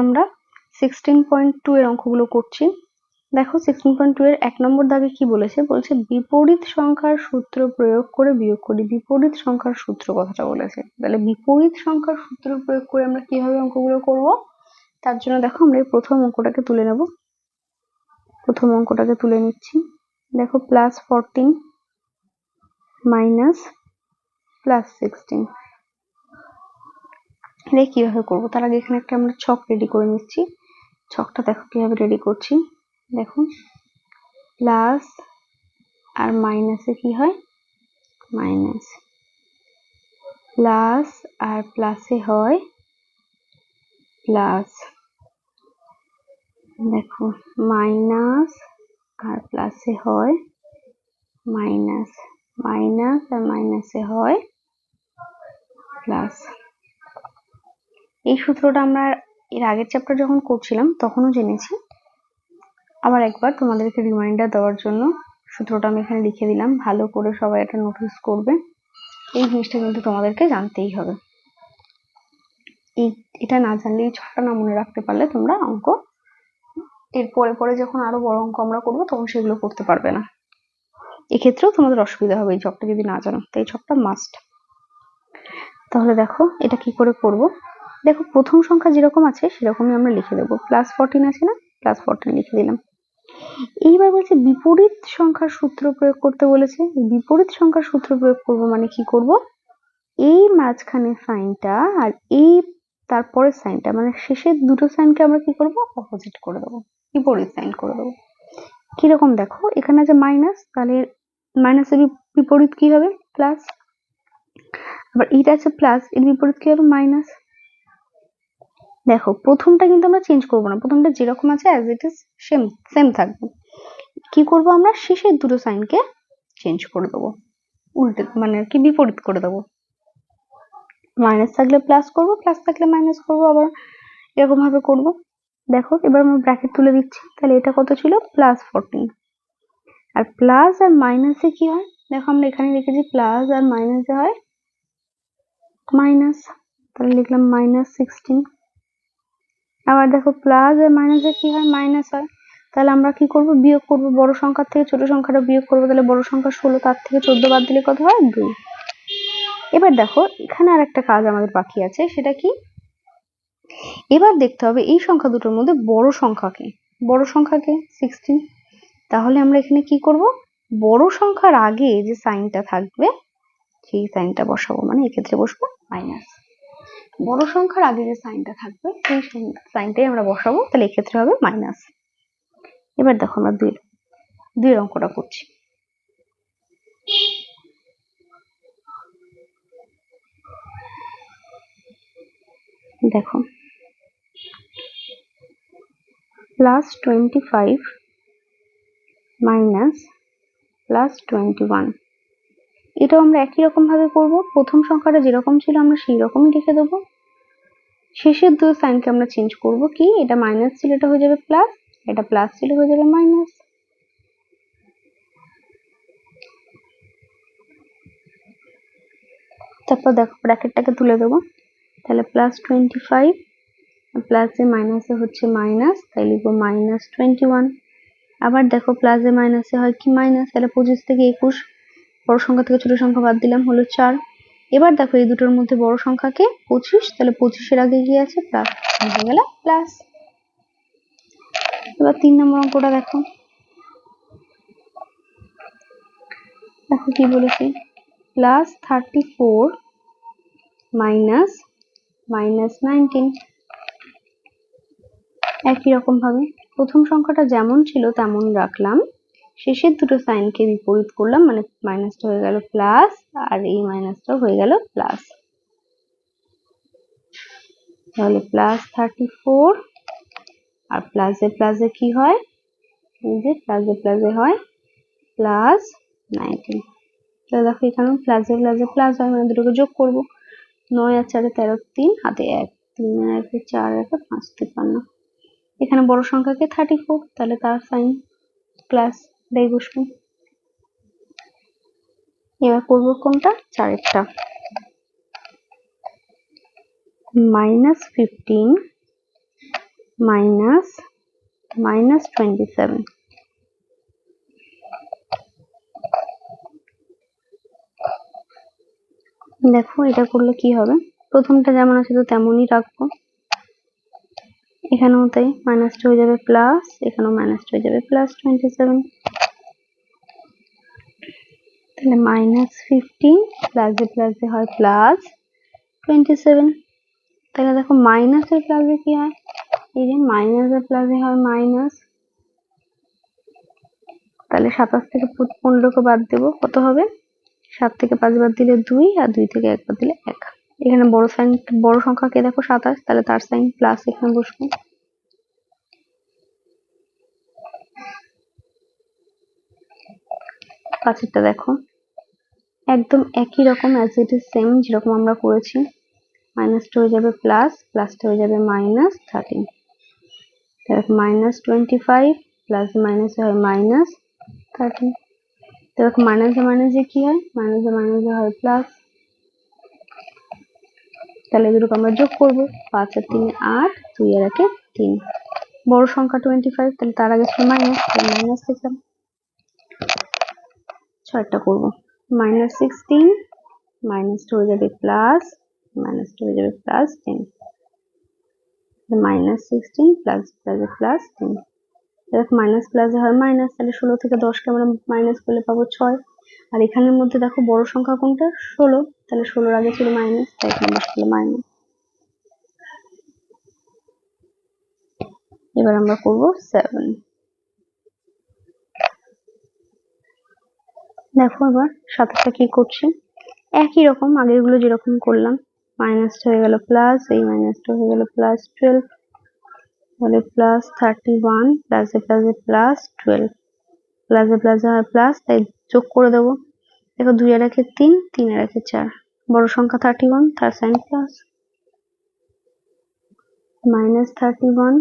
আমরা 16.2 এর অঙ্কগুলো করছি। দেখো 16.2 এর 1 নম্বর দাগে কি বলেছে, বলছে বিপরীত সংখ্যার সূত্র প্রয়োগ করে বিয়োগ করি। বিপরীত সংখ্যার সূত্র কথাটা বলেছে, তাহলে বিপরীত সংখ্যার সূত্র প্রয়োগ করে আমরা কিভাবে অঙ্কগুলো করব, তার জন্য দেখো আমরা এই প্রথম অঙ্কটাকে তুলে নেব। প্রথম অঙ্কটাকে তুলে নিচ্ছি। দেখো +14 মাইনাস +16, এটা কিভাবে করবো তার আগে এখানে একটা আমরা ছক রেডি করে নিচ্ছি। ছকটা দেখো কিভাবে রেডি করছি। দেখো প্লাস আর মাইনাসে কি হয়, মাইনাস, প্লাস আর প্লাসে হয় প্লাস, দেখো মাইনাস আর প্লাসে হয় মাইনাস, মাইনাস আর মাইনাসে হয় প্লাস। এই সূত্রটা আমরা এর আগের চ্যাপ্টার যখন করছিলাম তখনও জেনেছি, আবার একবার তোমাদেরকে রিমাইন্ডার দেওয়ার জন্য সূত্রটা আমি এখানে লিখে দিলাম। ভালো করে সবাই এটা নোটিস করবে, এই জিনিসটা কিন্তু তোমাদেরকে জানতেই হবে। এটা না জানলে, এই ছকটা না মনে রাখতে পারলে তোমরা অঙ্ক এর পরে পরে যখন আরো বড় অঙ্ক আমরা করবো তখন সেগুলো করতে পারবে না। এক্ষেত্রেও তোমাদের অসুবিধা হবে এই ছকটা যদি না জানো, তো এই ছকটা মাস্ট। তাহলে দেখো এটা কি করে করব। দেখো প্রথম সংখ্যা যেরকম আছে সেরকমই আমরা লিখে দেবো। +14 আছে না, +14 লিখে দিলাম। এইবার বলছে বিপরীত সংখ্যার সূত্র প্রয়োগ করতে বলেছে। বিপরীত সংখ্যার সূত্র প্রয়োগ করব মানে কি করব, এই মাঝখানে সাইনটা আর এই তারপরের সাইনটা, মানে শেষের দুটো সাইনকে আমরা কি করব, অপোজিট করে দেবো, বিপরীত সাইন করে দেবো। কিরকম দেখো, এখানে আছে মাইনাস, তাহলে মাইনাসের বিপরীত কি হবে, প্লাস। আবার এইটা আছে প্লাস, এর বিপরীত কি হবে, মাইনাস। দেখো প্রথমটা কিন্তু আমরা চেঞ্জ করবো না, প্রথমটা যেরকম আছে অ্যাজ ইট ইজ সেম থাকবে। কি করব আমরা, শেষের দুটো সাইনকে চেঞ্জ করে দেবো, উল্টে মানে কি বিপরীত করে দেবো। মাইনাস থাকলে প্লাস করব, প্লাস থাকলে মাইনাস করব, আবার এরকম ভাবে করব। দেখো এবার আমরা ব্র্যাকেট তুলে দিচ্ছি, তাহলে এটা কত ছিল, +14। আর প্লাস আর মাইনাসে কি হয়, দেখো আমরা এখানে লিখেছি প্লাস আর মাইনাসে হয় মাইনাস, তাহলে লিখলাম -16। আবার দেখো প্লাস আর মাইনাসে কি হয়, মাইনাস হয়, তাহলে আমরা কি করব, বিয়োগ করব, বড় সংখ্যার থেকে ছোট সংখ্যাটা বিয়োগ করব। তাহলে বড় সংখ্যা 16, তার থেকে 14 বাদ দিলে কত হয়, 2। এবার দেখো এখানে আর একটা কাজ আমাদের বাকি আছে, সেটা কি, এবার দেখতে হবে এই সংখ্যা দুটোর মধ্যে বড় সংখ্যাকে, বড় সংখ্যাকে 16। তাহলে আমরা এখানে কি করব, বড় সংখ্যার আগে যে সাইনটা থাকবে সেই সাইনটা বসাবো, মানে এক্ষেত্রে বসবো মাইনাস। বড় সংখ্যার আগে যে সাইনটা থাকবে সেই সাইনটাই আমরা বসাবো, তাহলে এক্ষেত্রে হবে মাইনাস। এবার দেখো আমরা দুই অঙ্কটা করছি। দেখো +25 মাইনাস +21, এটাও আমরা একই রকম ভাবে করব। প্রথম সংখ্যাটা যেরকম ছিল আমরা সেই রকমই লিখে দেবো, শেষের দুটো সাইনকে আমরা চেঞ্জ করব। কি, এটা মাইনাস ছিল এটা হয়ে যাবে প্লাস, এটা প্লাস ছিল হয়ে যাবে মাইনাস। তারপর দেখো ব্র্যাকেটটাকে তুলে দেবো, তাহলে +25 প্লাসে মাইনাসে হচ্ছে মাইনাস, তাই লিখবো -21। আবার দেখো প্লাসে মাইনাসে হয় কি মাইনাস, তাহলে 25 থেকে 21, বড় সংখ্যা থেকে ছোট সংখ্যা বাদ দিলাম, হলো 4। এবার দেখো এই দুটোর মধ্যে বড় সংখ্যাকে 25, তাহলে 25-এর আগে কি আছে, প্লাস, হয়ে গেল প্লাস। এবার 3 নম্বর অঙ্কটা দেখো, দেখো কি বলেছে, +34 মাইনাস -19। একই রকম ভাবে প্রথম সংখ্যাটা যেমন ছিল তেমন রাখলাম, শেষের দুটো সাইনকে বিপরীত করলাম, মানে মাইনাসটা হয়ে গেল প্লাস আর এই মাইনাসটা হয়ে গেল প্লাস। তাহলে +34 আর প্লাসে প্লাসে কি হয়, এই যে প্লাসে প্লাসে হয় +19। তাহলে দেখো এখানে প্লাসে প্লাসে প্লাস হয়, মানে দুটোকে যোগ করব। 9 আর 4 13, 3 হাতে 1, 3 আর 1 4, 1 5 53। এখানে বড় সংখ্যাকে 34, তাহলে তার সাইন প্লাস এটাই বসবে। এবার করব কোনটা, 4-এরটা, -15 মাইনাস -27। দেখো এটা করলে কি হবে, প্রথমটা যেমন আছে তো তেমনই রাখবো, এখানেও তাই, মাইনাসটা হয়ে যাবে প্লাস, এখানেও মাইনাসটা হয়ে যাবে +27। তাহলে -15 প্লাসে প্লাসে হয় +27। তাহলে দেখো মাইনাসের প্লাসে কি হয়, এই যে মাইনাসের প্লাসে হয় মাইনাস, তাহলে 27 থেকে 15কে বাদ দেবো, কত হবে, 7 থেকে 5 বাদ দিলে 2, আর 2 থেকে 1 বাদ দিলে 1। এখানে বড় সংখ্যাকে দেখো 27, তাহলে তার সাইন প্লাস এখানে বসবে। পাঁচেরটা দেখো একদম একই রকম অ্যাজ ইট ইজ সেম যেরকম আমরা করেছি, মাইনাসটা হয়ে যাবে প্লাস, প্লাসটা হয়ে যাবে -13। দেখো -25 প্লাস মাইনাসে হয় -13। দেখো মাইনাসে মাইনাসে কি হয়, মাইনাসে মাইনাসে হয় প্লাস, তাহলে এগুলোকে আমরা যোগ করবো, 5 আর 3 8, 2 আর 1 3। বড় সংখ্যা 25, তাহলে তার আগে ছিল মাইনাস, তাহলে মাইনাস লিখলাম। 6টা করবো, -16 মাইনাসটা হয়ে যাবে প্লাস, মাইনাসটা হয়ে যাবে +10, -16 প্লাস প্লাসে +10। দেখো মাইনাস প্লাসে হয় মাইনাস, তাহলে 16 থেকে 10কে আমরা মাইনাস করলে পাবো 6। আর এখানের মধ্যে দেখো বড় সংখ্যা কোনটা, 16, তাহলে 16 আগে ছিল মাইনাস, তাই এখানে বসলো মাইনাস। এবার আমরা করব 7। দেখো এবার 7টা কি করছে, একই রকম আগের গুলো যেরকম করলাম, মাইনাসটা হয়ে গেল প্লাস, এই মাইনাসটা হয়ে গেল +12, তাহলে +31 প্লাসে প্লাসে +12, প্লাসে প্লাসে হয় প্লাস, তাই যোগ করে দেবো। দেখো 2 আর 1 3, 3 আর 1 4, বড় সংখ্যা 31, তার সাইন প্লাস, -31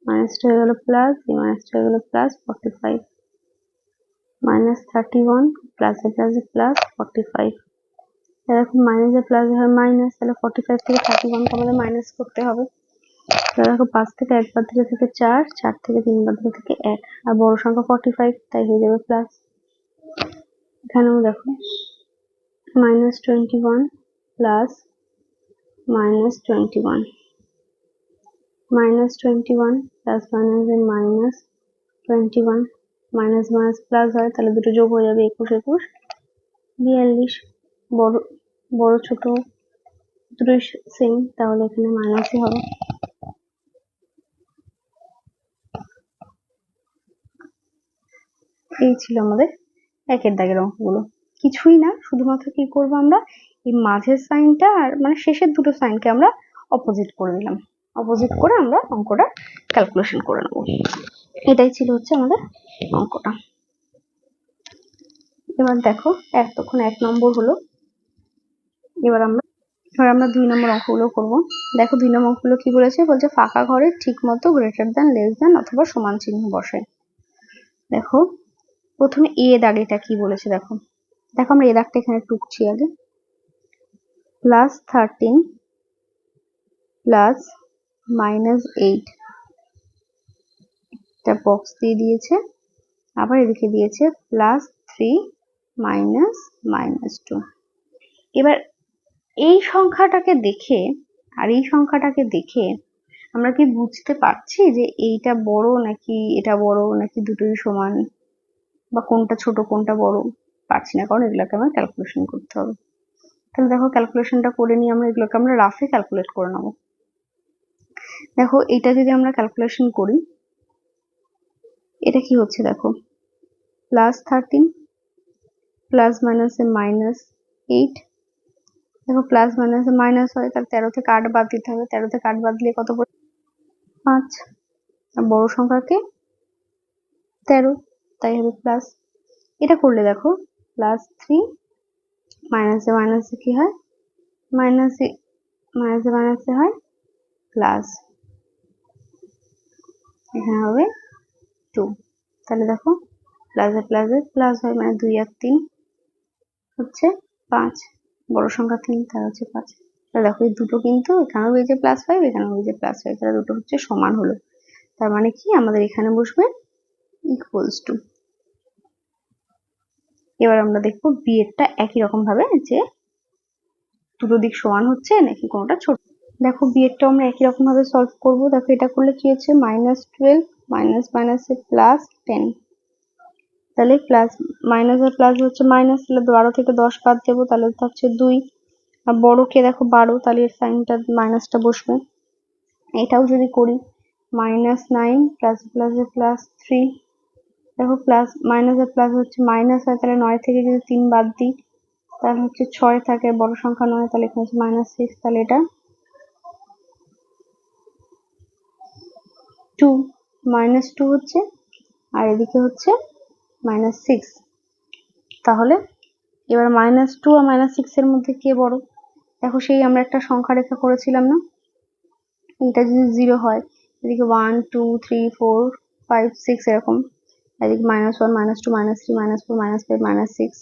মাইনাসটা হয়ে গেল প্লাস, এই মাইনাসটা হয়ে গেল +45, -31 প্লাসে প্লাসে +45। দেখো মাইনাসে প্লাসে হয় মাইনাস, তাহলে 45 থেকে 31 কে আমাদের মাইনাস করতে হবে। তাহলে দেখো 5 থেকে 1 বাদ দিলে থেকে 4, 4 থেকে 3 বাদ দিলে থেকে 1, আর বড় সংখ্যা 45, তাই হয়ে যাবে প্লাস। এখানেও দেখো -21 প্লাস -21, -21 প্লাস মাইনাসে -21, মাইনাস মাইনাস প্লাস হয়, তাহলে দুটো যোগ হয়ে যাবে 21 21 42। বড় বড় ছোট দুটোই সেম, তাহলে এখানে মাইনাসই হবে। এই ছিল আমাদের একের দাগের অঙ্কগুলো, কিছুই না, শুধুমাত্র কি করব আমরা এই মাঝের সাইনটা আর মানে শেষের দুটো সাইনকে আমরা অপোজিট করে দিলাম, অপোজিট করে আমরা অঙ্কটা ক্যালকুলেশন করে নেব। এটাই ছিল হচ্ছে আমাদের অঙ্কটা। এবার দেখো এতক্ষণ 1 নম্বর হলো, এবার আমরা 2 নম্বর অঙ্কগুলো করব। দেখো 2 নম্বর অঙ্কগুলো কি বলেছে, বলছে ফাঁকা ঘরে ঠিক মতো গ্রেটার দ্যান, লেস দ্যান অথবা সমান চিহ্ন বসায়। দেখো প্রথমে এ দাগেটা কি বলেছে, দেখো দেখো আমরা এ দাগটা এখানে টুকছি আগে, +13 প্লাস -8, একটা বক্স দিয়ে দিয়েছে, আবার এদিকে দিয়েছে +3 -2। এবার এই সংখ্যাটাকে দেখে আর এই সংখ্যাটাকে দেখে আমরা কি বুঝতে পারছি যে এইটা বড় নাকি এটা বড়, নাকি দুটোই সমান, বা কোনটা ছোট কোনটা বড়, পারছি না, কারণ এগুলোকে আমার ক্যালকুলেশন করতে হবে। তাহলে দেখো ক্যালকুলেশনটা করে নিই, আমরা এগুলোকে আমরা রাফে ক্যালকুলেট করে নেবো। দেখো এটা যদি আমরা ক্যালকুলেশন করি, এটা কি হচ্ছে দেখো, +13 প্লাস মাইনাসে -8, দেখো প্লাস মাইনাসে মাইনাস হয়, তাহলে 13 থেকে 8 বাদ দিতে হবে, 13 থেকে 8 বাদ দিলে কত পড়ে, 5, আর বড় সংখ্যাকে 13, তাই হবে প্লাস। এটা করলে দেখো +3 মাইনাসে মাইনাসে কি হয়, মাইনাসে মাইনাসে মাইনাসে হয় প্লাস, এখানে হবে 2, তাহলে দেখো প্লাসে প্লাসে প্লাস হয়, মানে 2 আর 3 হচ্ছে 5, বড় সংখ্যা 3, তার হচ্ছে 5। দেখো এই দুটো কিন্তু এখানেও হয়েছে +5, এখানেও হয়েছে +5, তাহলে দুটো হচ্ছে সমান হলো। তার মানে কি আমাদের এখানে বসবে ইকুয়ালস টু। এবার আমরা দেখবো বি এরটা একই রকম ভাবে যে দুটো দিক সমান হচ্ছে নাকি কোনটা ছোট। দেখো বি এরটা আমরা একই রকম ভাবে সলভ করবো। দেখো এটা করলে কি হচ্ছে -12 মাইনাস মাইনাসে +10, তাহলে প্লাস মাইনাস আর প্লাস হচ্ছে মাইনাস, তাহলে 12 থেকে 10 বাদ দেবো, তাহলে হচ্ছে 2। আর বড়কে দেখো 12, তাহলে এর সাইনটা মাইনাসটা বসবে। এটাও যদি করি -9 প্লাস প্লাসে +3, দেখো প্লাস মাইনাস আর প্লাস হচ্ছে মাইনাস হয়, তাহলে 9 থেকে যদি 3 বাদ দিই তাহলে হচ্ছে 6 থাকে, বড় সংখ্যা 9, তাহলে এখানে হচ্ছে -6, তাহলে এটা 2 -2 হচ্ছে, আর এদিকে হচ্ছে -6। তাহলে এবার -2 আর -6 এর মধ্যে কে বড়? দেখো সেই আমরা একটা সংখ্যা রেখা করেছিলাম না, এটা যদি 0 হয়, এদিকে 1 2 3 4 5 6 এরকম, এদিকে -1 -2 -3 -4 -5 -6,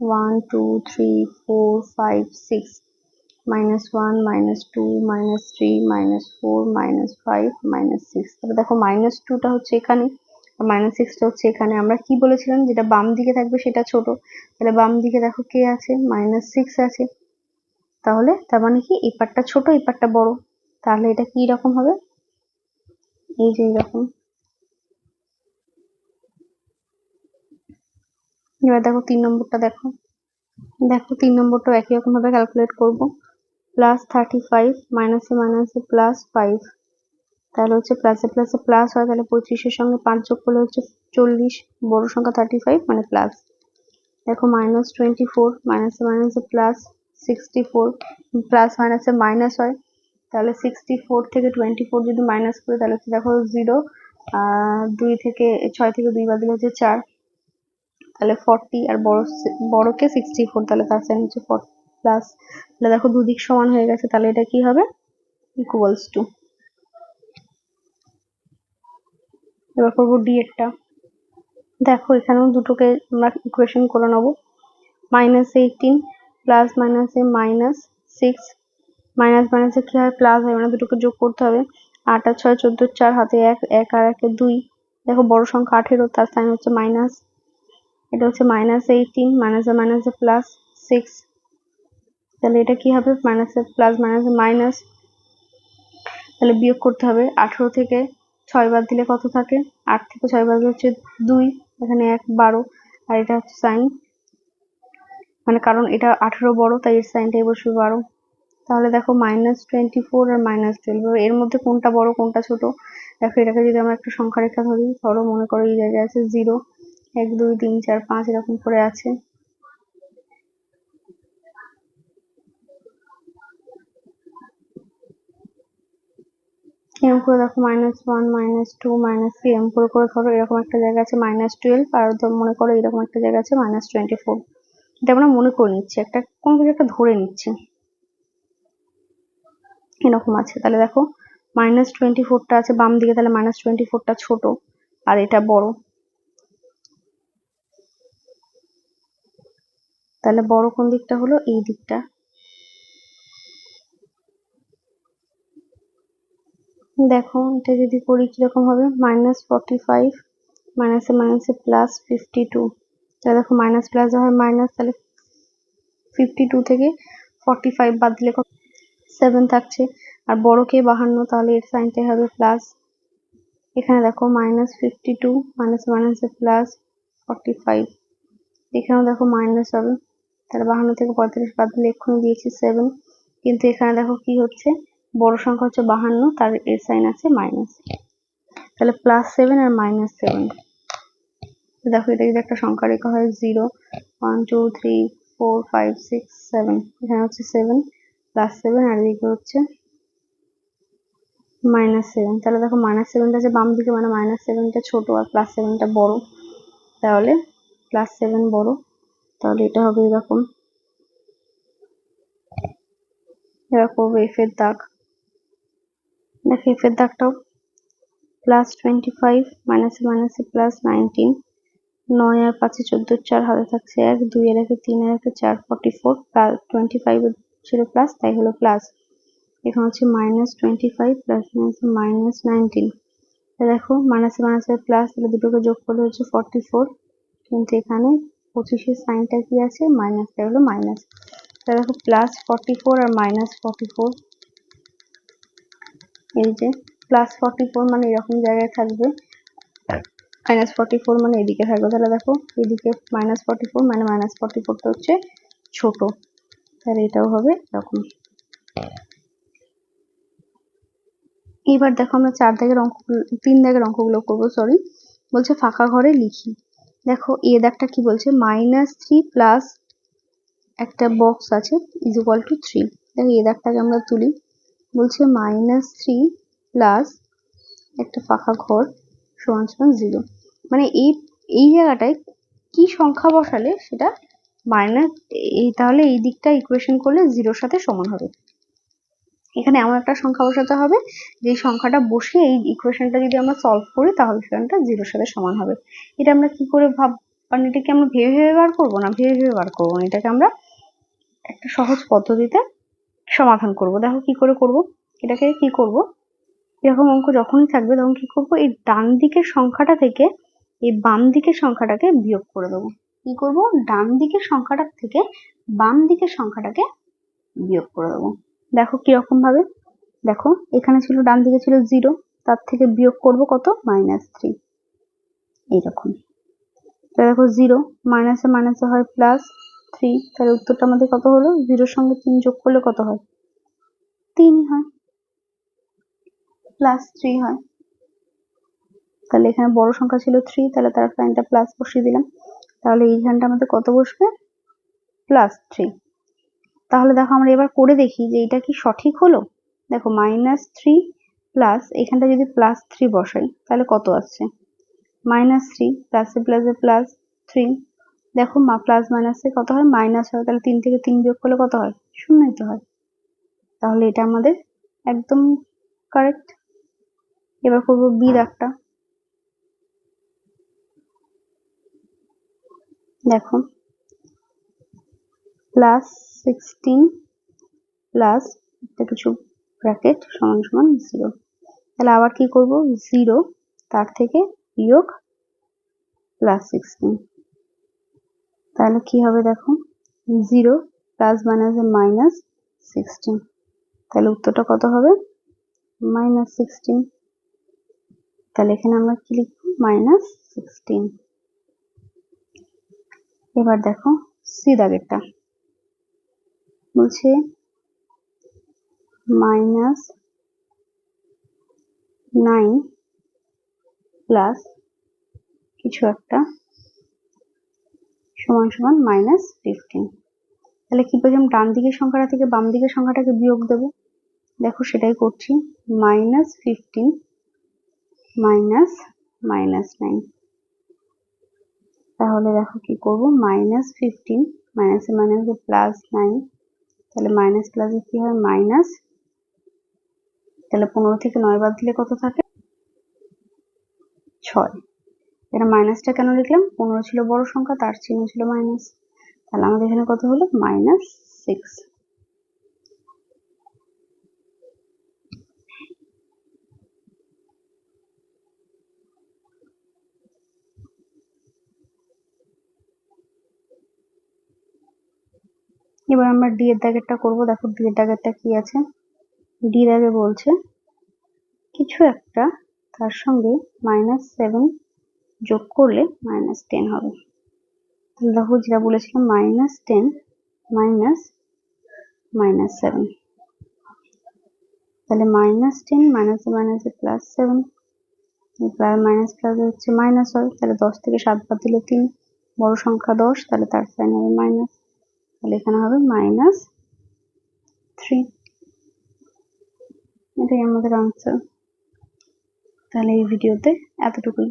1 2 3 4 5 6, -1 -2 -3 -4 -5 -6। তাহলে দেখো -2 টা হচ্ছে এখানে আর -6 টা হচ্ছে এখানে। আমরা কি বলেছিলাম, যেটা বাম দিকে থাকবে সেটা ছোট, তাহলে বাম দিকে দেখো কে আছে, -6 আছে। তাহলে তার মানে কি এই পার্টটা ছোট এই পার্টটা বড়, তাহলে এটা কি রকম হবে, এই যে এরকম। এবার দেখো 3 নম্বরটা দেখো, দেখো 3 নম্বরটাও একই রকম ভাবে ক্যালকুলেট করব। +35 মাইনাসে মাইনাসে +5, তাহলে হচ্ছে প্লাসে প্লাসে প্লাস হয়, তাহলে 25 এর সঙ্গে 5 যোগ করলে হচ্ছে 40, বড় সংখ্যা 35 মানে প্লাস। দেখো -24 মাইনাসে মাইনাসে +64, প্লাস মাইনাসে মাইনাস হয়, তাহলে 64 থেকে 24 যদি মাইনাস করি তাহলে হচ্ছে দেখো 0, 2 থেকে 6 থেকে 2 বাদ দিলে হচ্ছে 4, তাহলে 40, আর বড়কে 64, তাহলে তার সাইন হচ্ছে প্লাস। তাহলে দেখো দুদিক সমান হয়ে গেছে, তাহলে এটা কি হবে, ইকুয়ালস টু। এবার করবো ডি এরটা। দেখো এখানেও দুটোকে আমরা ইকুয়েশন করে নেবো। -18 প্লাস মাইনাসে -6, মাইনাস মাইনাসে কি হয় প্লাস হয়, মানে দুটোকে যোগ করতে হবে। 8 আর 6 14, 4 হাতে 1, 1 আর 1 2। দেখো বড় সংখ্যা 18, তার সাইন হচ্ছে মাইনাস। এটা হচ্ছে -18 মাইনাসে মাইনাসে +6, তাহলে এটা কি হবে, মাইনাসে প্লাস মাইনাসে মাইনাস, তাহলে বিয়োগ করতে হবে। 18 থেকে 6 বাদ দিলে কত থাকে, 8 থেকে 6 বাদ দিলে হচ্ছে 2, এখানে 1 12, আর এটা হচ্ছে সাইন, মানে কারণ এটা 18 বড় তাই এর সাইনটাই বসবে 12। তাহলে দেখো -24 আর -12, এর মধ্যে কোনটা বড় কোনটা ছোট। দেখো এটাকে যদি আমরা একটা সংখ্যা রেখা ধরি, ধরো মনে করো এই জায়গায় আছে 0 1 2 3 4 5 এরকম করে আছে, এরকম করে দেখো -1 -2 -3 এরকম করে ধরো এরকম একটা জায়গা আছে -12, আর মনে করো এরকম একটা জায়গা আছে -24। এটা আমরা মনে করে নিচ্ছি, একটা কোনো কিছু একটা ধরে নিচ্ছি এরকম আছে। তাহলে দেখো -24 টা আছে বাম দিকে, তাহলে -24 টা ছোট আর এটা বড়, তাহলে বড় কোন দিকটা হলো, এই দিকটা। দেখো এটা যদি করি কিরকম হবে, -45 মাইনাসে মাইনাসে +52, তাহলে দেখো মাইনাস প্লাস হয় মাইনাস, তাহলে 52 থেকে 45 বাদ দিলে 7 থাকছে, আর বড় কে 52, তাহলে এর সাইনটাই হবে প্লাস। এখানে দেখো -52 মাইনাসে মাইনাসে +45, এখানেও দেখো মাইনাস হবে, তাহলে 52 থেকে 35 বাদ দিলে এক্ষুনি দিয়েছি 7, কিন্তু এখানে দেখো কি হচ্ছে, বড় সংখ্যা হচ্ছে 52, তার এর সাইন আছে মাইনাস, তাহলে +7 আর -7। দেখো এটা যদি একটা সংখ্যা রেখা হয় 0 1 2 3 4 5 6 7, এখানে হচ্ছে 7 +7, আর এদিকে হচ্ছে -7, তাহলে দেখো -7টা যে বাম দিকে, মানে -7টা ছোট আর +7টা বড়, তাহলে +7 বড়, তাহলে এটা হবে এরকম। এবার করবো এফ এর দাগ। দেখো এফ এর দাগটাও +25 মাইনাসে মাইনাসে +19, 9 আর 5 14, 4 হাতে থাকছে 1 2 আর 1 3 আর 1 4 44, +25 ছিল প্লাস, তাই হলো প্লাস। এখানে হচ্ছে -25 প্লাস -19। দেখো মাইনাসে মাইনাসে প্লাস, তাহলে দুটোকে যোগ করলে হচ্ছে 44, কিন্তু এখানে 25-এর সাইনটা কি আছে, মাইনাস, তাই হলো মাইনাস। তাহলে দেখো +44 আর -44, এই যে +44 মানে এরকম জায়গায় থাকবে, -44 মানে এদিকে থাকবে। তাহলে দেখো এদিকে -44 মানে -44টা হচ্ছে ছোট, তাহলে এটাও হবে এরকম। এবার দেখো আমরা 4 দাগের অঙ্ক, 3 দাগের অঙ্কগুলো করবো, সরি। বলছে ফাঁকা ঘরে লিখি। দেখো এ দাগটা কি বলছে, -3 প্লাস একটা বক্স আছে =3। দেখো এ দাগটাকে আমরা তুলি। বলছে -3 প্লাস একটা ফাঁকা ঘর সমান সমান 0। মানে এই জায়গাটায় কি সংখ্যা বসালে সেটা মাইনাস, তাহলে এই দিকটা ইকুয়েশন করলে 0-র সাথে সমান হবে। এখানে এমন একটা সংখ্যা বসাতে হবে যে সংখ্যাটা বসে এই ইকুয়েশনটা যদি আমরা সলভ করি তাহলে সেখানটা 0-র সাথে সমান হবে। এটা আমরা কি করে মানে এটাকে আমরা ভেবে ভেবে বার করবো না, ভেবে ভেবে বার করবো না, এটাকে আমরা একটা সহজ পদ্ধতিতে সমাধান করব। দেখো কি করে করব, এটাকে কি করব, এরকম অঙ্ক যখনই থাকবে তখন কি করব, এই ডান দিকের সংখ্যাটা থেকে এই বাম দিকের সংখ্যাটাকে বিয়োগ করে দেবো। কি করব, ডান দিকের সংখ্যাটা থেকে বাম দিকের সংখ্যাটাকে বিয়োগ করে দেবো। দেখো কিরকম ভাবে, দেখো এখানে ছিল ডান দিকে ছিল 0, তার থেকে বিয়োগ করব কত, -3, এইরকম। তো দেখো 0 মাইনাসে মাইনাসে হয় +3, তাহলে উত্তরটা আমাদের কত হলো, 0-র সঙ্গে 3 যোগ করলে কত হয়, 3 হয়, +3 হয়। তাহলে এখানে বড় সংখ্যা ছিল 3, তাহলে তার সাইনটা প্লাস বসিয়ে দিলাম, তাহলে এইখানটা আমাদের কত বসবে, +3। তাহলে দেখো আমরা এবার করে দেখি যে এটা কি সঠিক হলো। দেখো -3 প্লাস এখানটা যদি +3 বসাই তাহলে কত আসছে, -3 প্লাসে প্লাসে +3। দেখো প্লাস মাইনাসে কত হয়, মাইনাস হয়, তাহলে 3 থেকে 3 বিয়োগ করলে কত হয়, 0 তো হয়। তাহলে এটা আমাদের একদম কারেক্ট। এবার করবো বি দাগটা। দেখো +16 প্লাস একটা কিছু ব্র্যাকেট সমান সমান 0। তাহলে আবার কি করব, 0 তার থেকে বিয়োগ +16, তাহলে কি হবে দেখো, 0 প্লাস মাইনাসে -16, তাহলে উত্তরটা কত হবে, -16। তাহলে এখানে আমরা কি লিখবো, -16। এবার দেখো সি দাগেরটা, বলছে -9 প্লাস কিছু একটা সমান সমান -15। তাহলে কি বললাম, ডান দিকের সংখ্যাটা থেকে বাম দিকের সংখ্যাটাকে বিয়োগ দেবো। দেখো সেটাই করছি, -15 -9। তাহলে দেখো কি করব, -15 মাইনাসে মাইনাসে +9, তাহলে মাইনাস প্লাসে কি হয় মাইনাস, তাহলে 15 থেকে 9 বাদ দিলে কত থাকে, 6। এটা মাইনাসটা কেন লিখলাম, 15 ছিল বড় সংখ্যা, তার চিহ্ন ছিল মাইনাস, তাহলে আমাদের এখানে কত হলো, -6। এবার আমরা ডি এর দাগেরটা করবো। দেখো ডি এর দাগেরটা কি আছে, ডি দাগে বলছে কিছু একটা তার সঙ্গে -7 যোগ করলে -10 হবে। তাহলে দেখো যেটা বলেছিলাম -10 -7, তাহলে -10 মাইনাসে মাইনাসে +7, মাইনাস প্লাস হচ্ছে মাইনাস হয়, তাহলে 10 থেকে 7 বাদ দিলে 3, বড় সংখ্যা 10, তাহলে তার সাইন হবে মাইনাস, তাহলে এখানে হবে -3। এটাই আমাদের আনসার। তাহলে এই ভিডিওতে এতটুকুই।